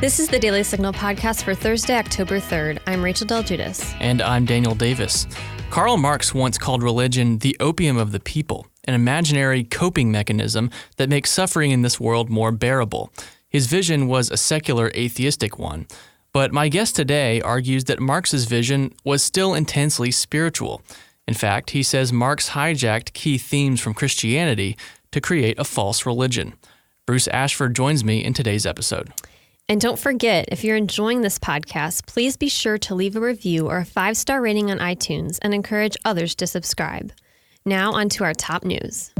This is the Daily Signal podcast for Thursday, October 3rd. I'm Rachel Del Giudice. And I'm Daniel Davis. Karl Marx once called religion the opium of the people, an imaginary coping mechanism that makes suffering in this world more bearable. His vision was a secular, atheistic one. But my guest today argues that Marx's vision was still intensely spiritual. In fact, he says Marx hijacked key themes from Christianity to create a false religion. Bruce Ashford joins me in today's episode. And don't forget, if you're enjoying this podcast, please be sure to leave a review or a 5-star rating on iTunes and encourage others to subscribe. Now on to our top news.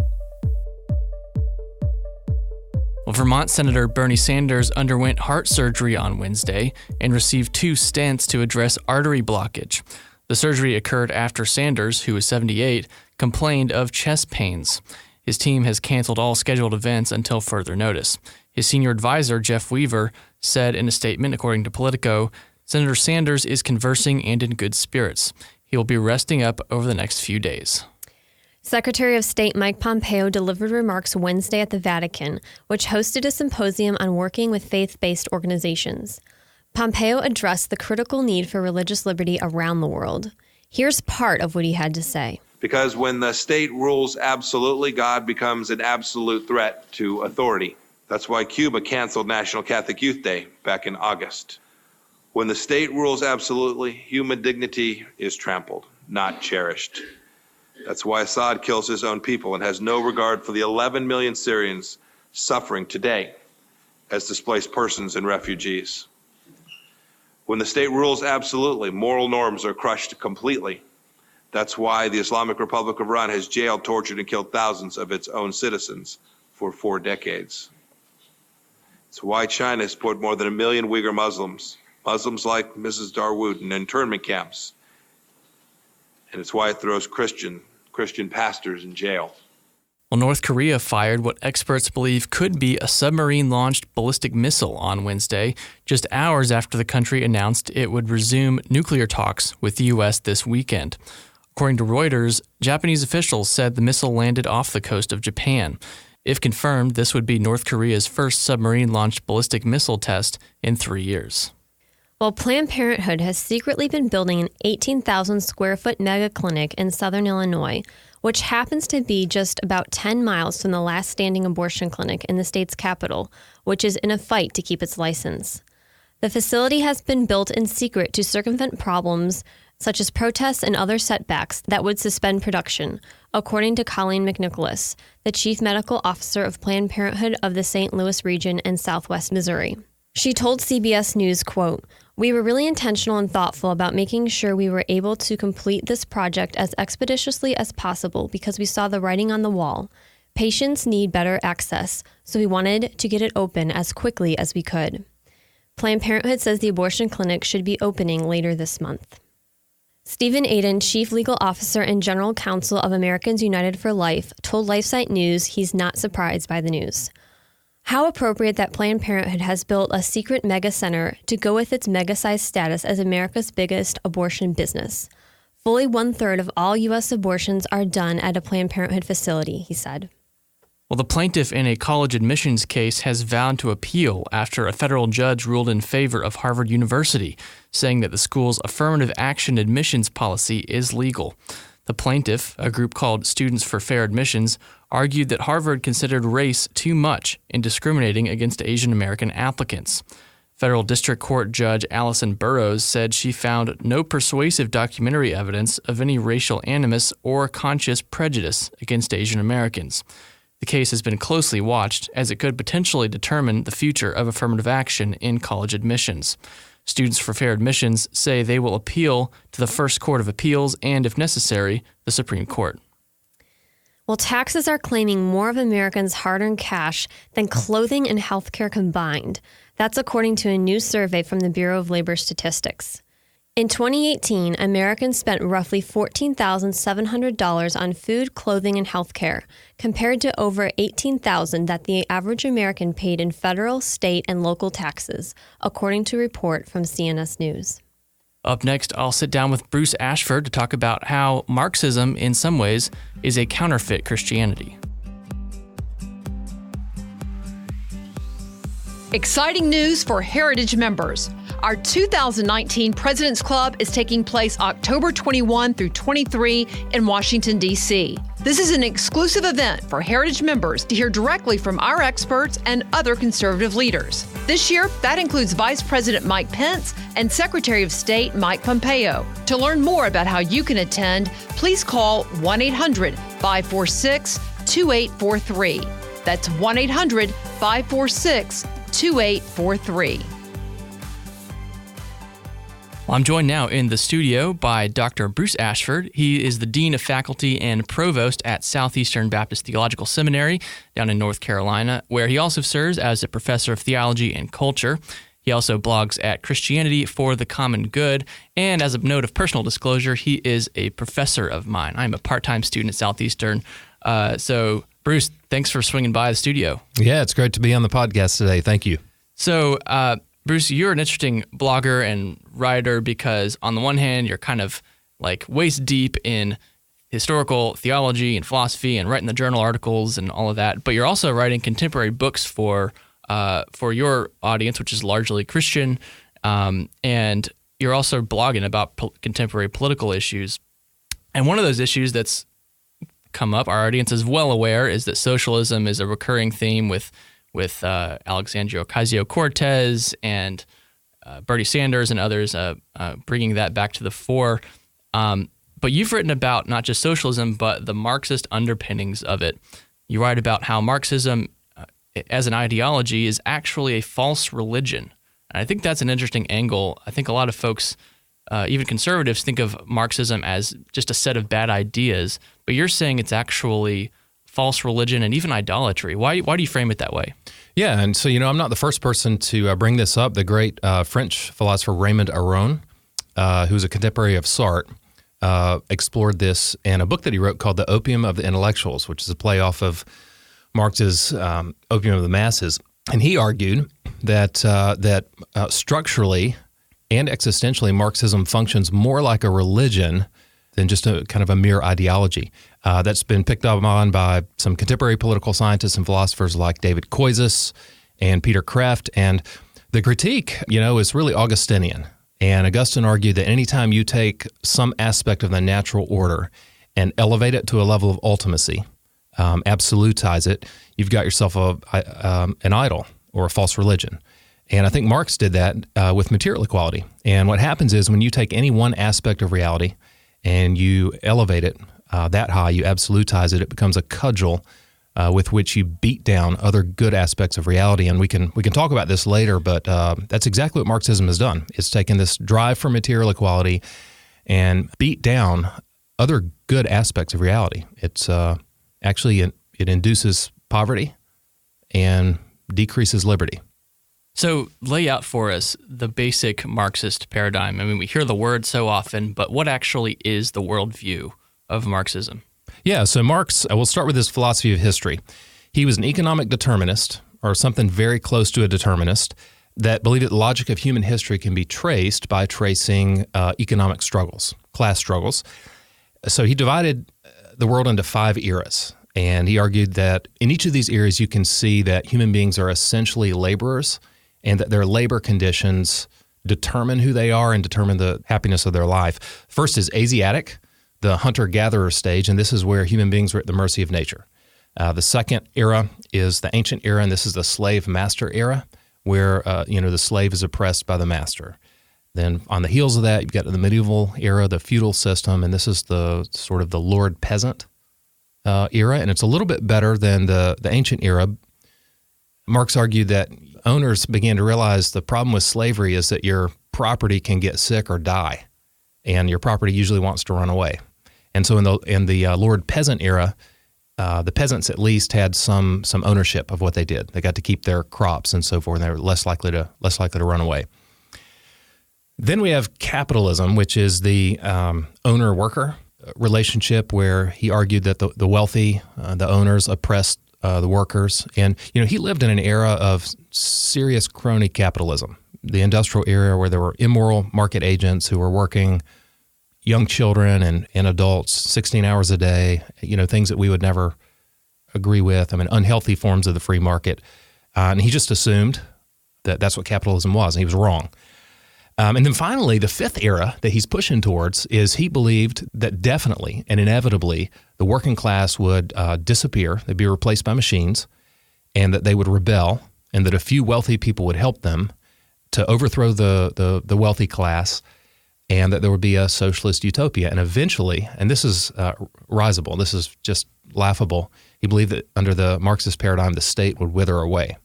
Well, Vermont Senator Bernie Sanders underwent heart surgery on Wednesday and received 2 stents to address artery blockage. The surgery occurred after Sanders, who is 78, complained of chest pains. His team has canceled all scheduled events until further notice. His senior advisor, Jeff Weaver, said in a statement, according to Politico, Senator Sanders is conversing and in good spirits. He will be resting up over the next few days. Secretary of State Mike Pompeo delivered remarks Wednesday at the Vatican, which hosted a symposium on working with faith-based organizations. Pompeo addressed the critical need for religious liberty around the world. Here's part of what he had to say. Because when the state rules absolutely, God becomes an absolute threat to authority. That's why Cuba canceled National Catholic Youth Day back in August. When the state rules absolutely, human dignity is trampled, not cherished. That's why Assad kills his own people and has no regard for the 11 million Syrians suffering today as displaced persons and refugees. When the state rules absolutely, moral norms are crushed completely. That's why the Islamic Republic of Iran has jailed, tortured, and killed thousands of its own citizens for 4 decades. It's why China has put more than 1 million Uyghur Muslims like Mrs. Dawood, in internment camps. And it's why it throws Christian pastors in jail. Well, North Korea fired what experts believe could be a submarine-launched ballistic missile on Wednesday, just hours after the country announced it would resume nuclear talks with the U.S. this weekend. According to Reuters, Japanese officials said the missile landed off the coast of Japan. If confirmed, this would be North Korea's first submarine-launched ballistic missile test in 3 years. Well, Planned Parenthood has secretly been building an 18,000-square-foot mega clinic in southern Illinois, which happens to be just about 10 miles from the last standing abortion clinic in the state's capital, which is in a fight to keep its license. The facility has been built in secret to circumvent problems such as protests and other setbacks that would suspend production, according to Colleen McNicholas, the chief medical officer of Planned Parenthood of the St. Louis region and Southwest Missouri. She told CBS News, quote, "We were really intentional and thoughtful about making sure we were able to complete this project as expeditiously as possible because we saw the writing on the wall. Patients need better access, so we wanted to get it open as quickly as we could." Planned Parenthood says the abortion clinic should be opening later this month. Stephen Aden, Chief Legal Officer and General Counsel of Americans United for Life, told LifeSite News he's not surprised by the news. How appropriate that Planned Parenthood has built a secret mega center to go with its mega-sized status as America's biggest abortion business. Fully 1/3 of all U.S. abortions are done at a Planned Parenthood facility, he said. Well, the plaintiff in a college admissions case has vowed to appeal after a federal judge ruled in favor of Harvard University, saying that the school's affirmative action admissions policy is legal. The plaintiff, a group called Students for Fair Admissions, argued that Harvard considered race too much in discriminating against Asian American applicants. Federal District Court Judge Allison Burroughs said she found no persuasive documentary evidence of any racial animus or conscious prejudice against Asian Americans. The case has been closely watched as it could potentially determine the future of affirmative action in college admissions. Students for Fair Admissions say they will appeal to the First Court of Appeals and, if necessary, the Supreme Court. Well, taxes are claiming more of Americans' hard-earned cash than clothing and healthcare combined. That's according to a new survey from the Bureau of Labor Statistics. In 2018, Americans spent roughly $14,700 on food, clothing, and healthcare, compared to over $18,000 that the average American paid in federal, state, and local taxes, according to a report from CNS News. Up next, I'll sit down with Bruce Ashford to talk about how Marxism, in some ways, is a counterfeit Christianity. Exciting news for Heritage members. Our 2019 President's Club is taking place October 21 through 23 in Washington, D.C. This is an exclusive event for Heritage members to hear directly from our experts and other conservative leaders. This year, that includes Vice President Mike Pence and Secretary of State Mike Pompeo. To learn more about how you can attend, please call 1-800-546-2843. That's 1-800-546-2843. Well, I'm joined now in the studio by Dr. Bruce Ashford. He is the Dean of Faculty and Provost at Southeastern Baptist Theological Seminary down in North Carolina, where he also serves as a professor of theology and culture. He also blogs at Christianity for the Common Good, and as a note of personal disclosure, he is a professor of mine. I'm a part-time student at Southeastern. So, Bruce, thanks for swinging by the studio. Yeah, it's great to be on the podcast today. Thank you. So, Bruce, you're an interesting blogger and writer because on the one hand, you're kind of like waist deep in historical theology and philosophy and writing the journal articles and all of that, but you're also writing contemporary books for your audience, which is largely Christian, and you're also blogging about contemporary political issues. And one of those issues that's come up, our audience is well aware, is that socialism is a recurring theme with Alexandria Ocasio-Cortez and Bernie Sanders and others bringing that back to the fore. But you've written about not just socialism, but the Marxist underpinnings of it. You write about how Marxism as an ideology is actually a false religion. And I think that's an interesting angle. I think a lot of folks, even conservatives, think of Marxism as just a set of bad ideas, but you're saying it's actually false religion and even idolatry. Why do you frame it that way? Yeah, and so, I'm not the first person to bring this up. The great French philosopher Raymond Aron, who's a contemporary of Sartre, explored this in a book that he wrote called The Opium of the Intellectuals, which is a play off of Marx's Opium of the Masses. And he argued that structurally and existentially, Marxism functions more like a religion than just a kind of a mere ideology. That's been picked up on by some contemporary political scientists and philosophers like David Koizis and Peter Kreeft. And the critique, is really Augustinian. And Augustine argued that anytime you take some aspect of the natural order and elevate it to a level of ultimacy, absolutize it, you've got yourself an idol or a false religion. And I think Marx did that with material equality. And what happens is when you take any one aspect of reality and you elevate it that high, you absolutize it, it becomes a cudgel with which you beat down other good aspects of reality. And we can talk about this later, but that's exactly what Marxism has done. It's taken this drive for material equality and beat down other good aspects of reality. It's actually, it induces poverty and decreases liberty. So lay out for us the basic Marxist paradigm. I mean, we hear the word so often, but what actually is the worldview of Marxism? Yeah, so Marx, we'll start with his philosophy of history. He was an economic determinist, or something very close to a determinist, that believed that the logic of human history can be traced by tracing economic struggles, class struggles. So he divided the world into 5 eras, and he argued that in each of these eras you can see that human beings are essentially laborers, and that their labor conditions determine who they are and determine the happiness of their life. First is Asiatic, the hunter-gatherer stage, and this is where human beings were at the mercy of nature. The second era is the ancient era, and this is the slave-master era, where the slave is oppressed by the master. Then on the heels of that, you've got the medieval era, the feudal system, and this is the sort of the lord-peasant era, and it's a little bit better than the ancient era. Marx argued that owners began to realize the problem with slavery is that your property can get sick or die, and your property usually wants to run away. And so in the lord peasant era, the peasants at least had some ownership of what they did. They got to keep their crops and so forth, and they were less likely to run away. Then we have capitalism, which is the owner-worker relationship, where he argued that the wealthy, the owners, oppressed the workers. And he lived in an era of serious crony capitalism, the industrial era, where there were immoral market agents who were working young children and adults 16 hours a day, things that we would never agree with. I mean, unhealthy forms of the free market. And he just assumed That's what capitalism was, and he was wrong. And then finally, the fifth era that he's pushing towards is he believed that definitely and inevitably the working class would disappear. They'd be replaced by machines, and that they would rebel, and that a few wealthy people would help them to overthrow the wealthy class, and that there would be a socialist utopia. And eventually, and this is risible, this is just laughable, he believed that under the Marxist paradigm, the state would wither away.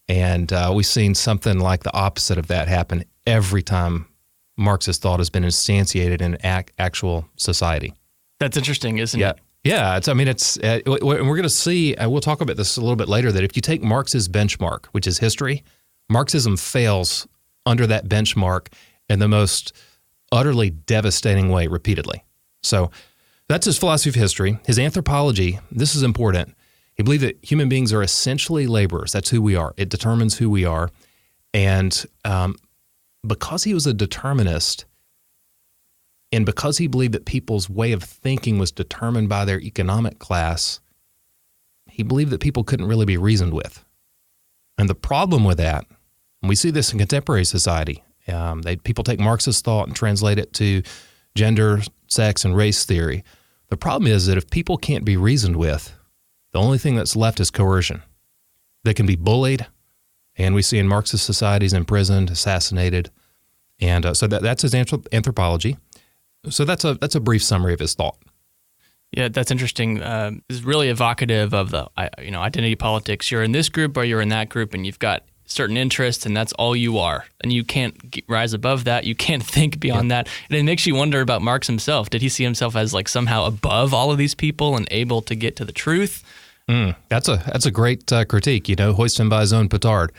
And we've seen something like the opposite of that happen every time Marxist thought has been instantiated in actual society. That's interesting, isn't it? Yeah. We're going to see, we'll talk about this a little bit later, that if you take Marx's benchmark, which is history, Marxism fails under that benchmark in the most utterly devastating way repeatedly. So that's his philosophy of history. His anthropology, this is important. He believed that human beings are essentially laborers. That's who we are. It determines who we are. And because he was a determinist, and because he believed that people's way of thinking was determined by their economic class, he believed that people couldn't really be reasoned with. And the problem with that, and we see this in contemporary society, people take Marxist thought and translate it to gender, sex, and race theory. The problem is that if people can't be reasoned with, the only thing that's left is coercion. They can be bullied, and we see in Marxist societies imprisoned, assassinated, and so that's his anthropology. So that's a brief summary of his thought. Yeah, that's interesting. It's really evocative of the identity politics. You're in this group or you're in that group, and you've got certain interests, and that's all you are. And you can't rise above that. You can't think beyond that. And it makes you wonder about Marx himself. Did he see himself as like somehow above all of these people and able to get to the truth? That's a great critique, hoist him by his own petard.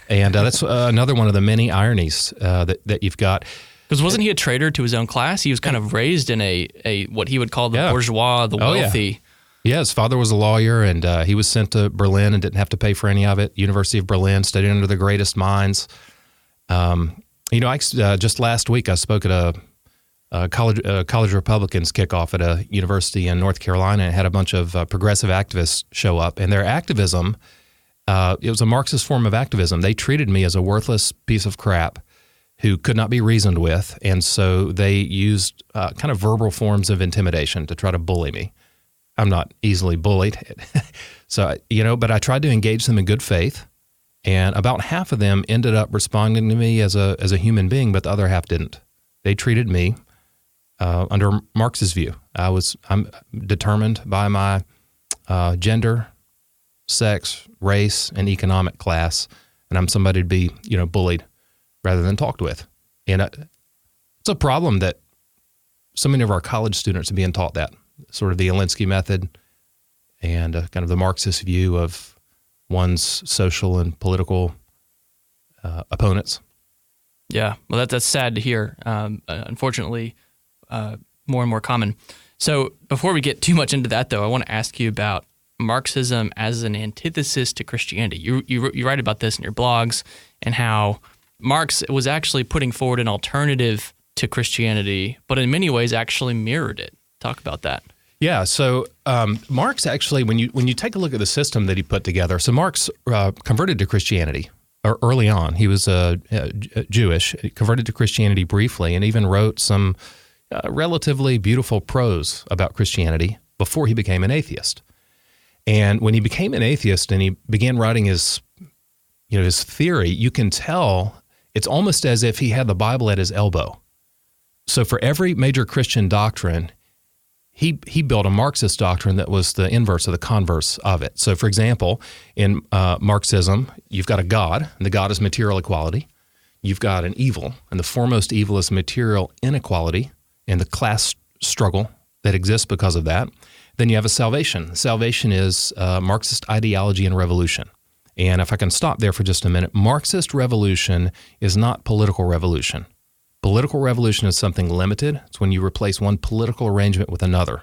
And that's another one of the many ironies that you've got. Because wasn't he a traitor to his own class? He was kind of raised in a what he would call the bourgeois, the wealthy. Yeah, his father was a lawyer, and he was sent to Berlin and didn't have to pay for any of it. University of Berlin, studied under the greatest minds. Just last week I spoke at a college Republicans kickoff at a university in North Carolina, and had a bunch of progressive activists show up. And their activism, it was a Marxist form of activism. They treated me as a worthless piece of crap who could not be reasoned with, and so they used kind of verbal forms of intimidation to try to bully me. I'm not easily bullied, but I tried to engage them in good faith, and about half of them ended up responding to me as a human being, but the other half didn't. They treated me under Marx's view. I'm determined by my gender, sex, race, and economic class, and I'm somebody to be bullied rather than talked with. And it's a problem that so many of our college students are being taught that, sort of the Alinsky method and kind of the Marxist view of one's social and political opponents. Yeah, well, that's sad to hear. Unfortunately, more and more common. So before we get too much into that, though, I want to ask you about Marxism as an antithesis to Christianity. You write about this in your blogs, and how Marx was actually putting forward an alternative to Christianity, but in many ways actually mirrored it. Talk about that. Yeah, so Marx actually, when you take a look at the system that he put together, so Marx converted to Christianity early on. He was Jewish, he converted to Christianity briefly, and even wrote some relatively beautiful prose about Christianity before he became an atheist. And when he became an atheist and he began writing his theory, you can tell it's almost as if he had the Bible at his elbow. So for every major Christian doctrine, he built a Marxist doctrine that was the inverse of the converse of it. So for example, in Marxism, you've got a God, and the God is material equality. You've got an evil, and the foremost evil is material inequality and the class struggle that exists because of that. Then you have a salvation. Salvation is Marxist ideology and revolution. And if I can stop there for just a minute, Marxist revolution is not political revolution. Political revolution is something limited. It's when you replace one political arrangement with another.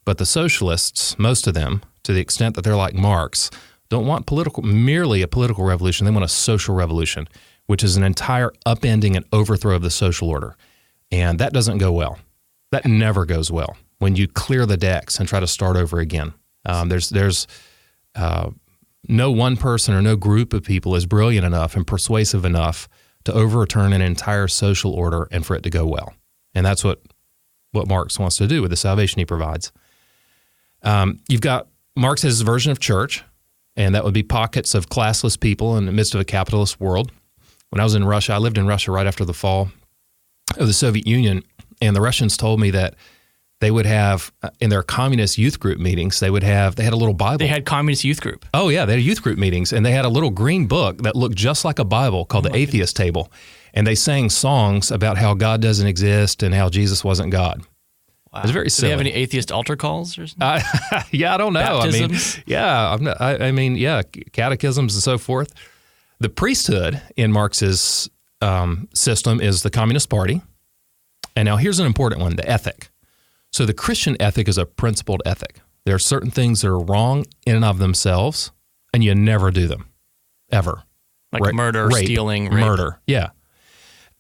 But the socialists, most of them, to the extent that they're like Marx, don't want merely a political revolution. They want a social revolution, which is an entire upending and overthrow of the social order. And that doesn't go well. That never goes well when you clear the decks and try to start over again. There's no one person or no group of people is brilliant enough and persuasive enough to overturn an entire social order and for it to go well. And that's what Marx wants to do with the salvation he provides. You've got Marx's version of church, and that would be pockets of classless people in the midst of a capitalist world. When I was in Russia, I lived in Russia right after the fall of the Soviet Union, and the Russians told me that they would have, in their communist youth group meetings, they had a little Bible. They had communist youth group? Oh, yeah, they had youth group meetings, and they had a little green book that looked just like a Bible called the Atheist Table, and they sang songs about how God doesn't exist and how Jesus wasn't God. Wow. It was very silly. Do they have any atheist altar calls or something? Yeah, I don't know. Baptisms? Catechisms and so forth. The priesthood in Marx's system is the Communist Party. And now here's an important one, the ethic. So the Christian ethic is a principled ethic. There are certain things that are wrong in and of themselves, and you never do them, ever. Like murder, rape, stealing, rape. Murder, yeah.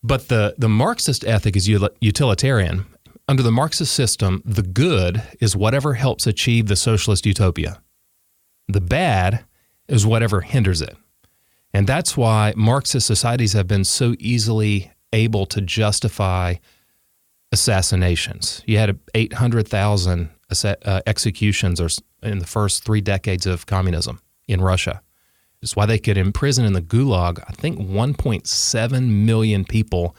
But the Marxist ethic is utilitarian. Under the Marxist system, the good is whatever helps achieve the socialist utopia. The bad is whatever hinders it. And that's why Marxist societies have been so easily able to justify assassinations. You had 800,000 executions in the first 3 decades of communism in Russia. It's why they could imprison in the Gulag, I think, 1.7 million people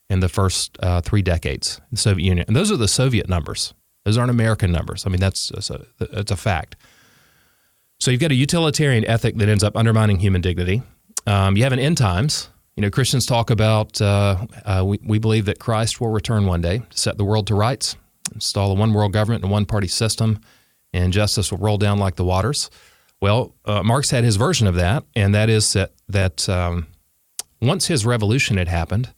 in the first 3 decades in the Soviet Union. And those are the Soviet numbers. Those aren't American numbers. I mean, that's a fact. So you've got a utilitarian ethic that ends up undermining human dignity. You have an end times. You know, Christians talk about, we believe that Christ will return one day to set the world to rights, install a one world government and a one-party system, and justice will roll down like the waters. Well, Marx had his version of that, and that is that once his revolution had happened,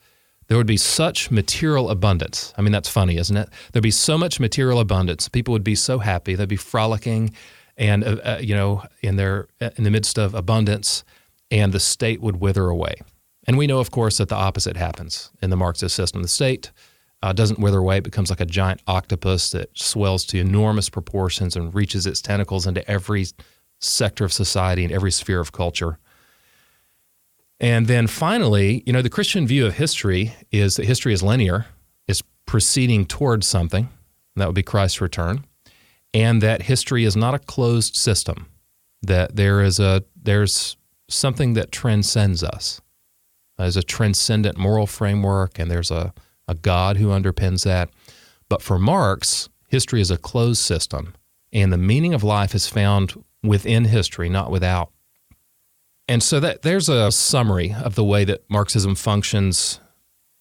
there would be such material abundance. I mean, that's funny, isn't it? There'd be so much material abundance. People would be so happy. They'd be frolicking and, in the midst of abundance, and the state would wither away. And we know, of course, that the opposite happens in the Marxist system. The state doesn't wither away. It becomes like a giant octopus that swells to enormous proportions and reaches its tentacles into every sector of society and every sphere of culture. And then finally, the Christian view of history is that history is linear, is proceeding towards something, and that would be Christ's return, and that history is not a closed system, that there's something that transcends us. There's a transcendent moral framework, and there's a God who underpins that. But for Marx, history is a closed system, and the meaning of life is found within history, not without. And so there's a summary of the way that Marxism functions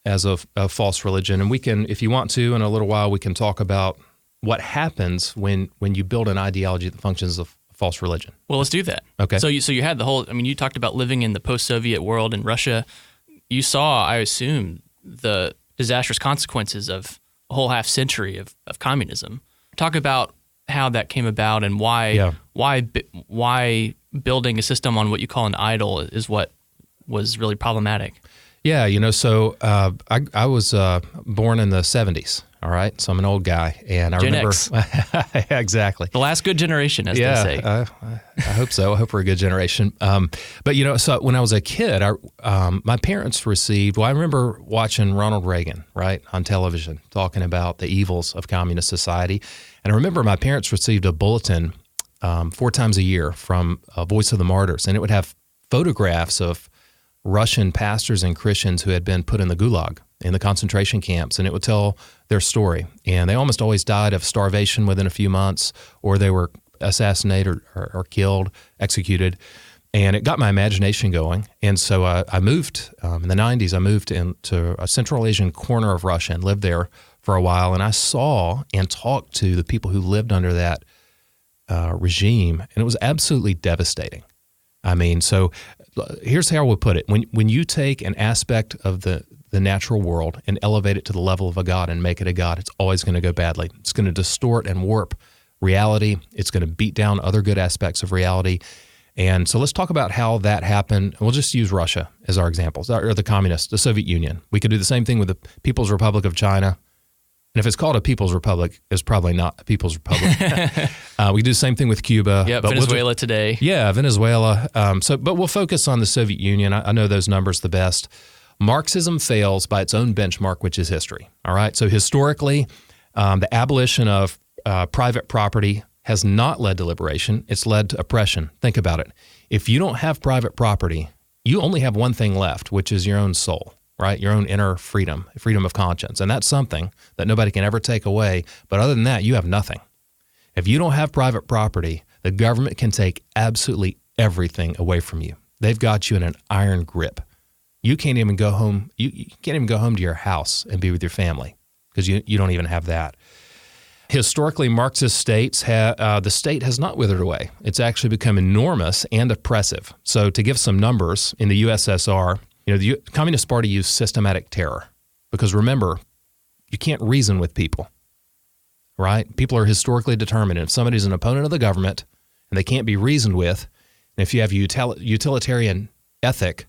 as a false religion. And we can, if you want to, in a little while, we can talk about what happens when you build an ideology that functions as a false religion. Well, let's do that. Okay. So you had the whole, you talked about living in the post-Soviet world in Russia. You saw, I assume, the disastrous consequences of a whole half century of communism. Talk about how that came about and why building a system on what you call an idol is what was really problematic. Yeah, so I was born in the 70s, all right? So I'm an old guy. And I remember... X. Exactly. The last good generation, as they say. I hope so. I hope we're a good generation. But, so when I was a kid, my parents received... Well, I remember watching Ronald Reagan, right, on television, talking about the evils of communist society. And I remember my parents received a bulletin 4 times a year from Voice of the Martyrs, and it would have photographs of Russian pastors and Christians who had been put in the Gulag, in the concentration camps, and it would tell their story. And they almost always died of starvation within a few months, or they were assassinated or killed, executed. And it got my imagination going. And so I moved, in the 90s, I moved into a Central Asian corner of Russia and lived there for a while. And I saw and talked to the people who lived under that regime, and it was absolutely devastating. So here's how I would put it. When you take an aspect of the natural world and elevate it to the level of a God and make it a God, it's always going to go badly. It's going to distort and warp reality. It's going to beat down other good aspects of reality. And so let's talk about how that happened. We'll just use Russia as our example, or the communists, the Soviet Union. We could do the same thing with the People's Republic of China, And if it's called a People's Republic, it's probably not a People's Republic. We do the same thing with Cuba. Yeah, Venezuela today. Yeah, Venezuela. But we'll focus on the Soviet Union. I know those numbers the best. Marxism fails by its own benchmark, which is history. All right. So historically, the abolition of private property has not led to liberation. It's led to oppression. Think about it. If you don't have private property, you only have one thing left, which is your own soul, right? Your own inner freedom of conscience. And that's something that nobody can ever take away. But other than that, you have nothing. If you don't have private property, the government can take absolutely everything away from you. They've got you in an iron grip. You can't even go home. You can't even go home to your house and be with your family because you don't even have that. Historically, Marxist states the state has not withered away. It's actually become enormous and oppressive. So to give some numbers, in the USSR, the Communist Party used systematic terror because remember, you can't reason with people, right? People are historically determined. If somebody's an opponent of the government and they can't be reasoned with, and if you have a utilitarian ethic,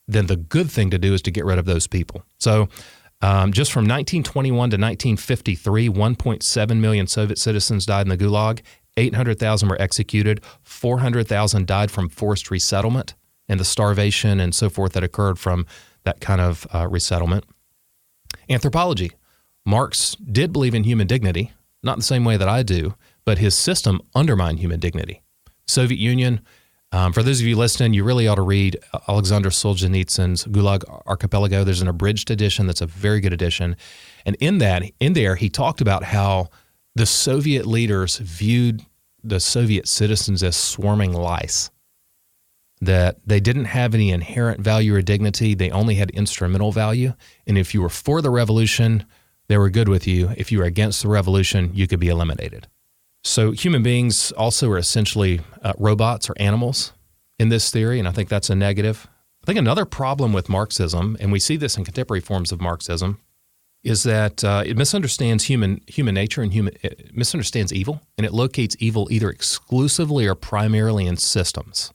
then the good thing to do is to get rid of those people. So just from 1921 to 1953, 1.7 million Soviet citizens died in the Gulag, 800,000 were executed, 400,000 died from forced resettlement and the starvation and so forth that occurred from that kind of resettlement. Anthropology. Marx did believe in human dignity, not in the same way that I do, but his system undermined human dignity. Soviet Union, for those of you listening, you really ought to read Alexander Solzhenitsyn's Gulag Archipelago. There's an abridged edition that's a very good edition. And in there, he talked about how the Soviet leaders viewed the Soviet citizens as swarming lice, that they didn't have any inherent value or dignity. They only had instrumental value. And if you were for the revolution, they were good with you. If you were against the revolution, you could be eliminated. So human beings also are essentially robots or animals in this theory, and I think that's a negative. I think another problem with Marxism, and we see this in contemporary forms of Marxism, is that it misunderstands human nature and it misunderstands evil, and it locates evil either exclusively or primarily in systems.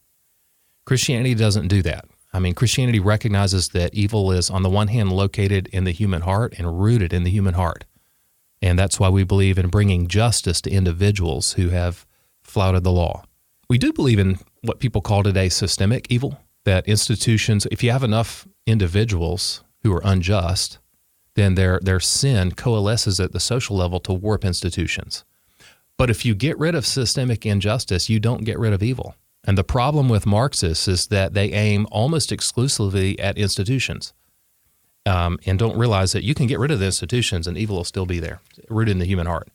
Christianity doesn't do that. I mean, Christianity recognizes that evil is, on the one hand, located in the human heart and rooted in the human heart. And that's why we believe in bringing justice to individuals who have flouted the law. We do believe in what people call today systemic evil, that institutions, if you have enough individuals who are unjust, then their sin coalesces at the social level to warp institutions. But if you get rid of systemic injustice, you don't get rid of evil. And the problem with Marxists is that they aim almost exclusively at institutions. And don't realize that you can get rid of the institutions and evil will still be there, rooted in the human heart.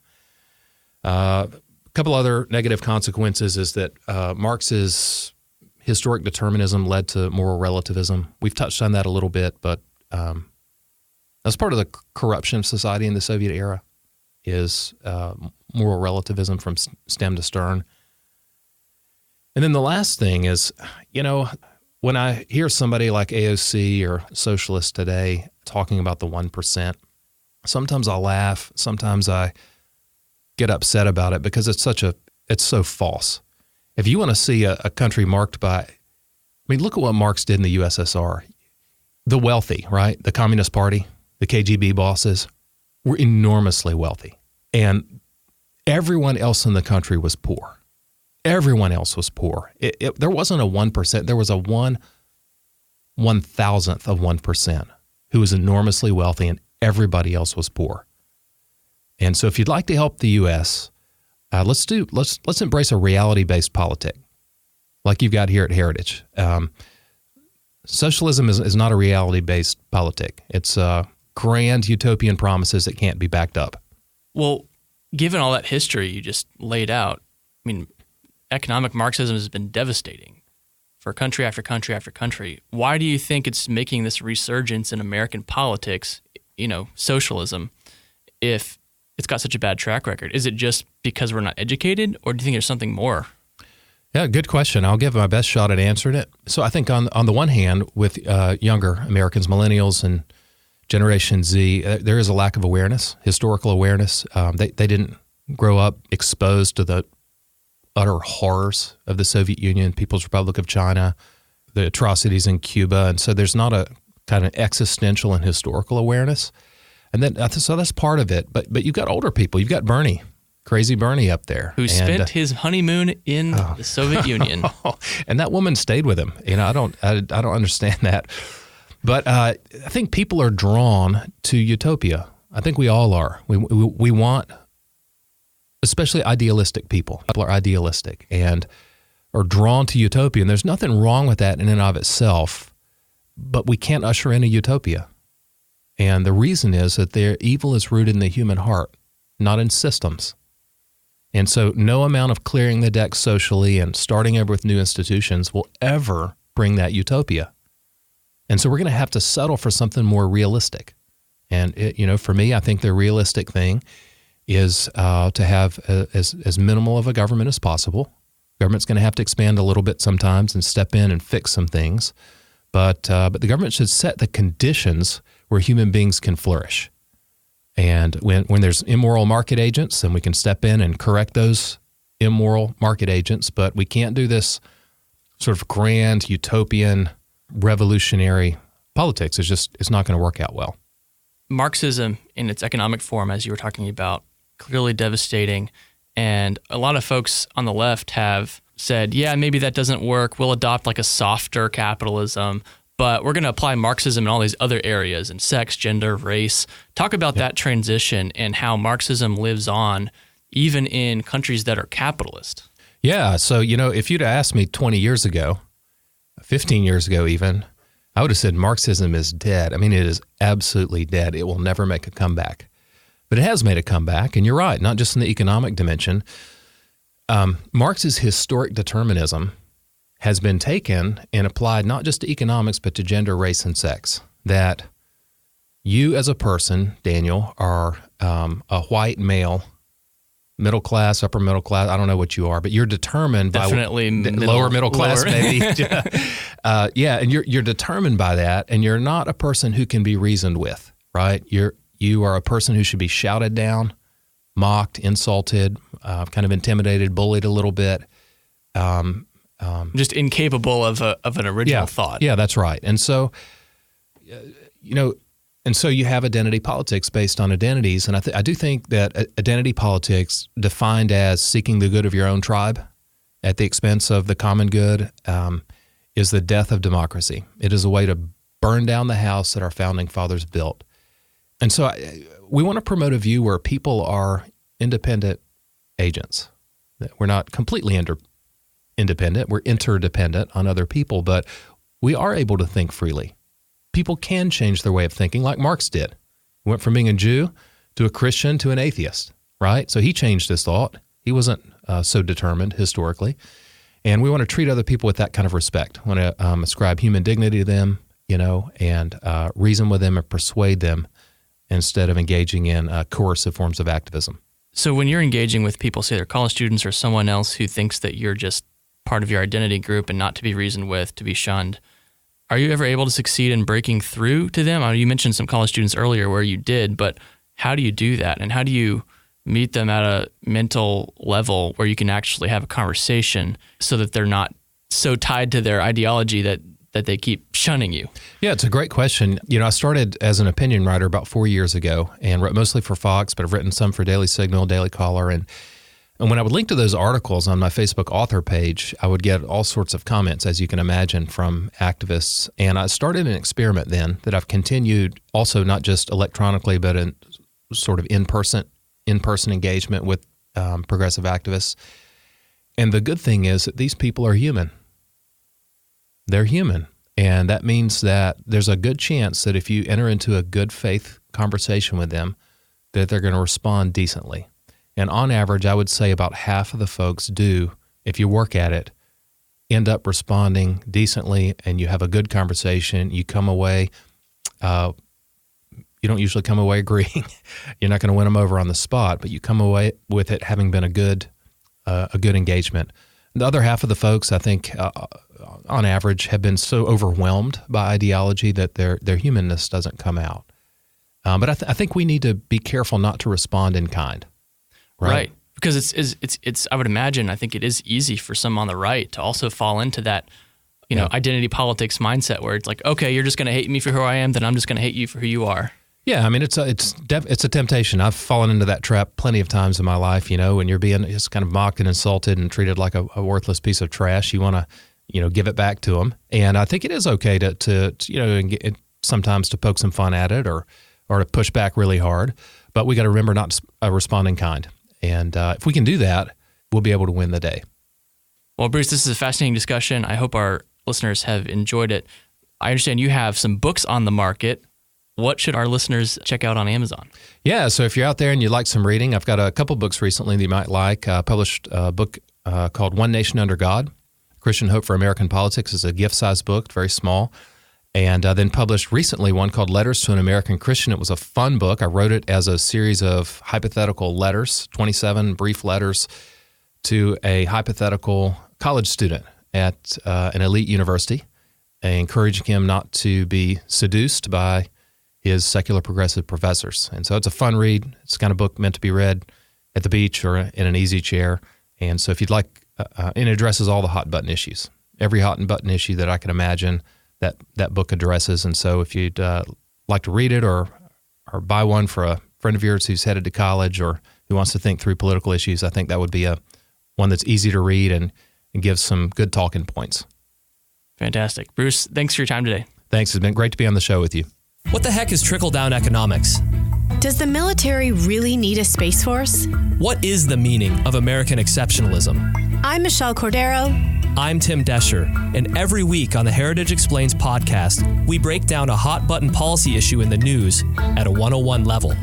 A couple other negative consequences is that Marx's historic determinism led to moral relativism. We've touched on that a little bit, but that's part of the corruption of society in the Soviet era is moral relativism from stem to stern. And then the last thing is, when I hear somebody like AOC or socialists today talking about the 1%, sometimes I'll laugh, sometimes I get upset about it because it's so false. If you want to see a country marked by, look at what Marx did in the USSR. The wealthy, right? The Communist Party, the KGB bosses were enormously wealthy. And everyone else in the country was poor. Everyone else was poor. There wasn't a 1%. There was a 1/1000th of 1% who was enormously wealthy, and everybody else was poor. And so, if you'd like to help the U.S., let's embrace a reality-based politic, like you've got here at Heritage. Socialism is not a reality-based politic. It's grand utopian promises that can't be backed up. Well, given all that history you just laid out, economic Marxism has been devastating for country after country after country. Why do you think it's making this resurgence in American politics, socialism, if it's got such a bad track record? Is it just because we're not educated, or do you think there's something more? Yeah, good question. I'll give my best shot at answering it. So I think on the one hand, with younger Americans, millennials and Generation Z, there is a lack of awareness, historical awareness. They didn't grow up exposed to the utter horrors of the Soviet Union, People's Republic of China, the atrocities in Cuba. And so there's not a kind of existential and historical awareness. And then, so that's part of it. But you've got older people. You've got Bernie, crazy Bernie up there. Who spent his honeymoon in the Soviet Union. And that woman stayed with him. I don't understand that. But I think people are drawn to utopia. I think we all are. We want, especially idealistic people. People are idealistic and are drawn to utopia. And there's nothing wrong with that in and of itself, but we can't usher in a utopia. And the reason is that their evil is rooted in the human heart, not in systems. And so no amount of clearing the deck socially and starting over with new institutions will ever bring that utopia. And so we're going to have to settle for something more realistic. And, for me, I think the realistic thing is to have as minimal of a government as possible. Government's going to have to expand a little bit sometimes and step in and fix some things. But the government should set the conditions where human beings can flourish. And when there's immoral market agents, then we can step in and correct those immoral market agents. But we can't do this sort of grand, utopian, revolutionary politics. It's not going to work out well. Marxism in its economic form, as you were talking about, clearly devastating. And a lot of folks on the left have said, yeah, maybe that doesn't work. We'll adopt like a softer capitalism, but we're going to apply Marxism in all these other areas, in sex, gender, race. Talk about that transition and how Marxism lives on even in countries that are capitalist. Yeah. So, if you'd asked me 20 years ago, 15 years ago even, I would have said Marxism is dead. I mean, it is absolutely dead. It will never make a comeback. But it has made a comeback, and you're right, not just in the economic dimension. Marx's historic determinism has been taken and applied not just to economics, but to gender, race, and sex. That you as a person, Daniel, are a white male, middle class, upper middle class, I don't know what you are, but you're determined Definitely by lower middle class, maybe. And you're determined by that, and you're not a person who can be reasoned with, right? You are a person who should be shouted down, mocked, insulted, kind of intimidated, bullied a little bit. Just incapable of an original thought. Yeah, that's right. And so, you have identity politics based on identities. And I do think that identity politics, defined as seeking the good of your own tribe at the expense of the common good, is the death of democracy. It is a way to burn down the house that our founding fathers built. And so we want to promote a view where people are independent agents. We're not completely independent. We're interdependent on other people, but we are able to think freely. People can change their way of thinking like Marx did. He went from being a Jew to a Christian to an atheist, right? So he changed his thought. He wasn't so determined historically. And we want to treat other people with that kind of respect. We want to ascribe human dignity to them, and reason with them and persuade them instead of engaging in coercive forms of activism. So when you're engaging with people, say they're college students or someone else who thinks that you're just part of your identity group and not to be reasoned with, to be shunned, are you ever able to succeed in breaking through to them? I mean, you mentioned some college students earlier where you did, but how do you do that? And how do you meet them at a mental level where you can actually have a conversation so that they're not so tied to their ideology that they keep shunning you? Yeah, it's a great question. I started as an opinion writer about 4 years ago and wrote mostly for Fox, but I've written some for Daily Signal, Daily Caller. And when I would link to those articles on my Facebook author page, I would get all sorts of comments, as you can imagine, from activists. And I started an experiment then that I've continued also not just electronically, but in sort of in-person engagement with progressive activists. And the good thing is that these people are human. They're human. And that means that there's a good chance that if you enter into a good faith conversation with them, that they're going to respond decently. And on average, I would say about half of the folks do, if you work at it, end up responding decently and you have a good conversation. You come away, you don't usually come away agreeing. You're not going to win them over on the spot, but you come away with it having been a good engagement. The other half of the folks, I think, on average, have been so overwhelmed by ideology that their humanness doesn't come out. But I think we need to be careful not to respond in kind. Right. Because it's I would imagine, I think it is easy for some on the right to also fall into that, identity politics mindset where it's like, okay, you're just going to hate me for who I am, then I'm just going to hate you for who you are. Yeah, I mean, it's a temptation. I've fallen into that trap plenty of times in my life, when you're being just kind of mocked and insulted and treated like a worthless piece of trash. You want to, give it back to them. And I think it is okay to sometimes to poke some fun at it or to push back really hard. But we got to remember not to respond in kind. And if we can do that, we'll be able to win the day. Well, Bruce, this is a fascinating discussion. I hope our listeners have enjoyed it. I understand you have some books on the market. What should our listeners check out on Amazon? Yeah, so if you're out there and you like some reading, I've got a couple books recently that you might like. I published a book called One Nation Under God, Christian Hope for American Politics. It's a gift-sized book, very small. And then published recently one called Letters to an American Christian. It was a fun book. I wrote it as a series of hypothetical letters, 27 brief letters to a hypothetical college student at an elite university, encouraging him not to be seduced by his secular progressive professors. And so it's a fun read. It's the kind of book meant to be read at the beach or in an easy chair. And so if you'd like, it addresses all the hot button issues, every hot button issue that I can imagine that book addresses. And so if you'd like to read it or buy one for a friend of yours who's headed to college or who wants to think through political issues, I think that would be one that's easy to read and gives some good talking points. Fantastic. Bruce, thanks for your time today. Thanks. It's been great to be on the show with you. What the heck is trickle-down economics? Does the military really need a space force? What is the meaning of American exceptionalism? I'm Michelle Cordero. I'm Tim Descher, and every week on the Heritage Explains podcast, we break down a hot-button policy issue in the news at a 101 level.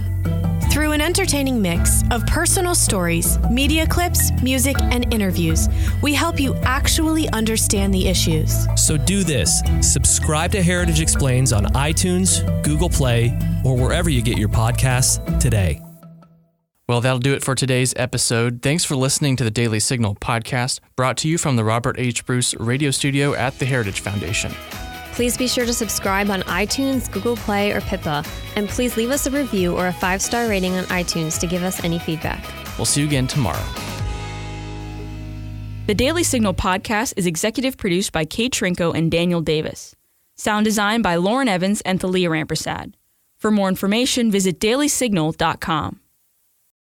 Through an entertaining mix of personal stories, media clips, music, and interviews, we help you actually understand the issues. So do this. Subscribe to Heritage Explains on iTunes, Google Play, or wherever you get your podcasts today. Well, that'll do it for today's episode. Thanks for listening to the Daily Signal podcast, brought to you from the Robert H. Bruce Radio Studio at the Heritage Foundation. Please be sure to subscribe on iTunes, Google Play, or Pippa, and please leave us a review or a 5-star rating on iTunes to give us any feedback. We'll see you again tomorrow. The Daily Signal podcast is executive produced by Kate Trinko and Daniel Davis. Sound design by Lauren Evans and Thalia Rampersad. For more information, visit dailysignal.com.